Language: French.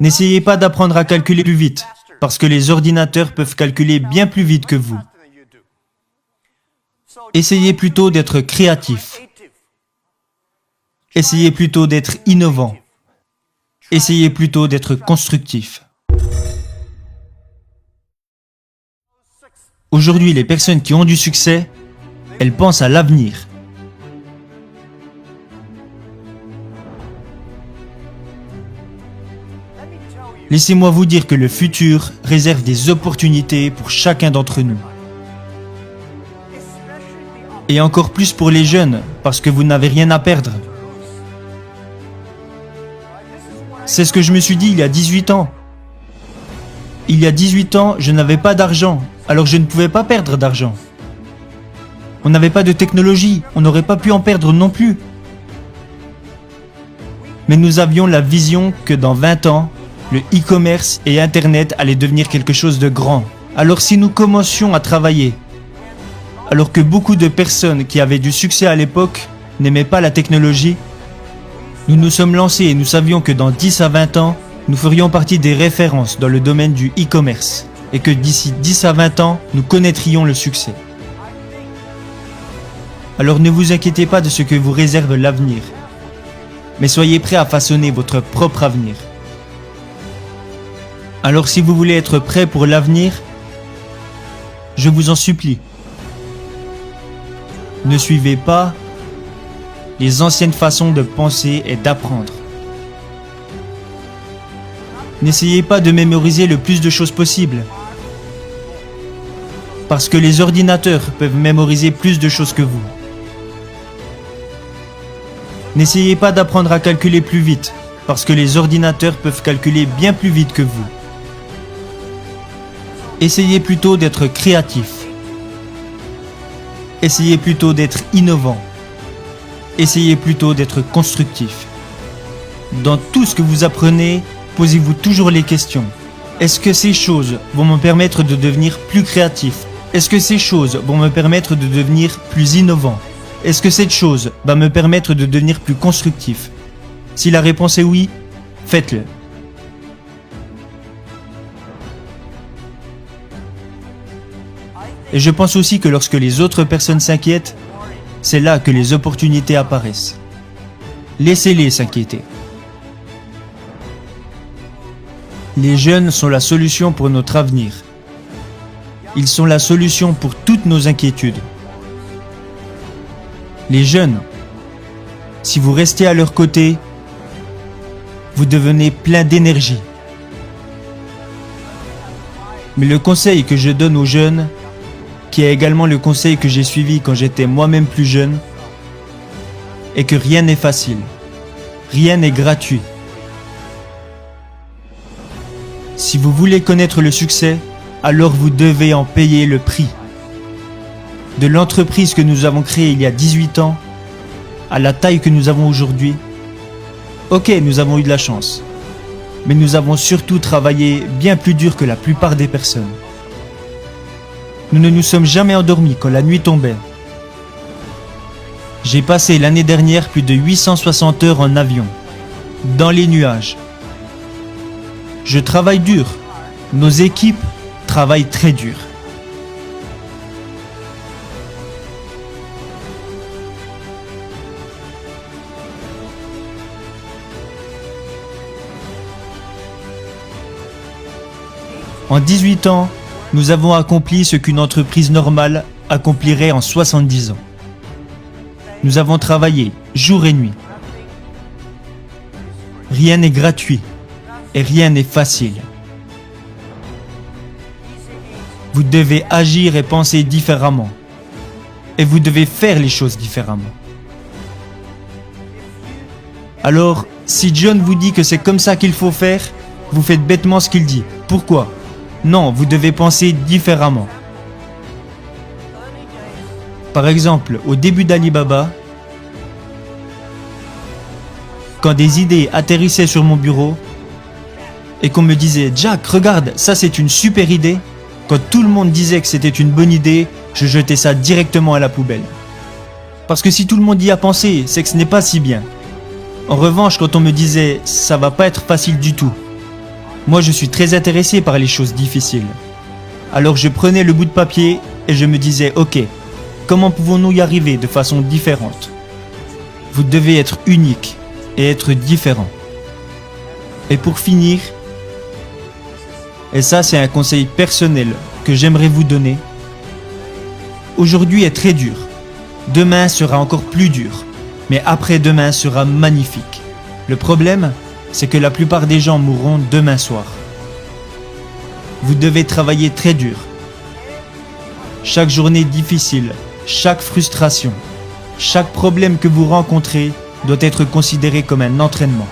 N'essayez pas d'apprendre à calculer plus vite, parce que les ordinateurs peuvent calculer bien plus vite que vous. Essayez plutôt d'être créatif. Essayez plutôt d'être innovant. Essayez plutôt d'être constructif. Aujourd'hui, les personnes qui ont du succès, elles pensent à l'avenir. Laissez-moi vous dire que le futur réserve des opportunités pour chacun d'entre nous. Et encore plus pour les jeunes, parce que vous n'avez rien à perdre. C'est ce que je me suis dit il y a 18 ans. Il y a 18 ans, je n'avais pas d'argent, alors je ne pouvais pas perdre d'argent. On n'avait pas de technologie, on n'aurait pas pu en perdre non plus. Mais nous avions la vision que dans 20 ans, le e-commerce et Internet allaient devenir quelque chose de grand. Alors si nous commencions à travailler, alors que beaucoup de personnes qui avaient du succès à l'époque n'aimaient pas la technologie, nous nous sommes lancés et nous savions que dans 10 à 20 ans, nous ferions partie des références dans le domaine du e-commerce et que d'ici 10 à 20 ans, nous connaîtrions le succès. Alors ne vous inquiétez pas de ce que vous réserve l'avenir, mais soyez prêts à façonner votre propre avenir. Alors si vous voulez être prêt pour l'avenir, je vous en supplie, ne suivez pas les anciennes façons de penser et d'apprendre. N'essayez pas de mémoriser le plus de choses possible, parce que les ordinateurs peuvent mémoriser plus de choses que vous. N'essayez pas d'apprendre à calculer plus vite, parce que les ordinateurs peuvent calculer bien plus vite que vous. Essayez plutôt d'être créatif. Essayez plutôt d'être innovant. Essayez plutôt d'être constructif. Dans tout ce que vous apprenez, posez-vous toujours les questions. Est-ce que ces choses vont me permettre de devenir plus créatif? Est-ce que ces choses vont me permettre de devenir plus innovant? Est-ce que cette chose va me permettre de devenir plus constructif? Si la réponse est oui, faites-le. Et je pense aussi que lorsque les autres personnes s'inquiètent, c'est là que les opportunités apparaissent. Laissez-les s'inquiéter. Les jeunes sont la solution pour notre avenir. Ils sont la solution pour toutes nos inquiétudes. Les jeunes, si vous restez à leur côté, vous devenez plein d'énergie. Mais le conseil que je donne aux jeunes, qui est également le conseil que j'ai suivi quand j'étais moi-même plus jeune, est que rien n'est facile, rien n'est gratuit. Si vous voulez connaître le succès, alors vous devez en payer le prix. De l'entreprise que nous avons créée il y a 18 ans, à la taille que nous avons aujourd'hui, ok, nous avons eu de la chance, mais nous avons surtout travaillé bien plus dur que la plupart des personnes. Nous ne nous sommes jamais endormis quand la nuit tombait. J'ai passé l'année dernière plus de 860 heures en avion, dans les nuages. Je travaille dur. Nos équipes travaillent très dur. En 18 ans, nous avons accompli ce qu'une entreprise normale accomplirait en 70 ans. Nous avons travaillé jour et nuit. Rien n'est gratuit et rien n'est facile. Vous devez agir et penser différemment. Et vous devez faire les choses différemment. Alors, si John vous dit que c'est comme ça qu'il faut faire, vous faites bêtement ce qu'il dit. Pourquoi ? Non, vous devez penser différemment. Par exemple, au début d'Alibaba, quand des idées atterrissaient sur mon bureau et qu'on me disait « Jack, regarde, ça c'est une super idée », quand tout le monde disait que c'était une bonne idée, je jetais ça directement à la poubelle. Parce que si tout le monde y a pensé, c'est que ce n'est pas si bien. En revanche, quand on me disait « ça va pas être facile du tout », Moi, je suis très intéressé par les choses difficiles. Alors je prenais le bout de papier et je me disais, ok, comment pouvons-nous y arriver de façon différente? Vous devez être unique et être différent. Et pour finir, et ça c'est un conseil personnel que j'aimerais vous donner, aujourd'hui est très dur, demain sera encore plus dur, mais après-demain sera magnifique. Le problème, c'est que la plupart des gens mourront demain soir. Vous devez travailler très dur. Chaque journée difficile, chaque frustration, chaque problème que vous rencontrez doit être considéré comme un entraînement.